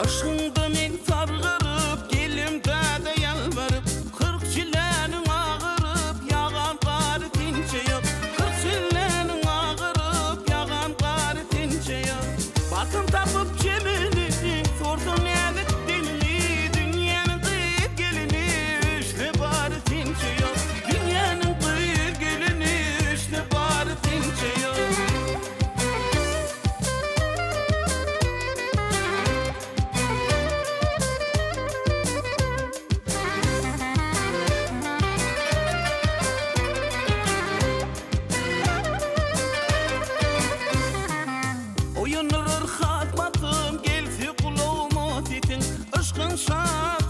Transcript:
Aşkında men sargırıp, gelimde de yalvarıp, 40 çilenin ağırıp, yağan qarı tinçe yok. 40 çilenin ağırıp, yağan qarı tinçe yok. Bakın tapıp cemini, sordum evet dilini, dünyanın kıyıp gelini, işte bari tinçe yok. Dünyanın kıyıp gelini, işte bari tinçe yok. Oyunur hatmatım, gelsi kulağıma titin, ışkın şan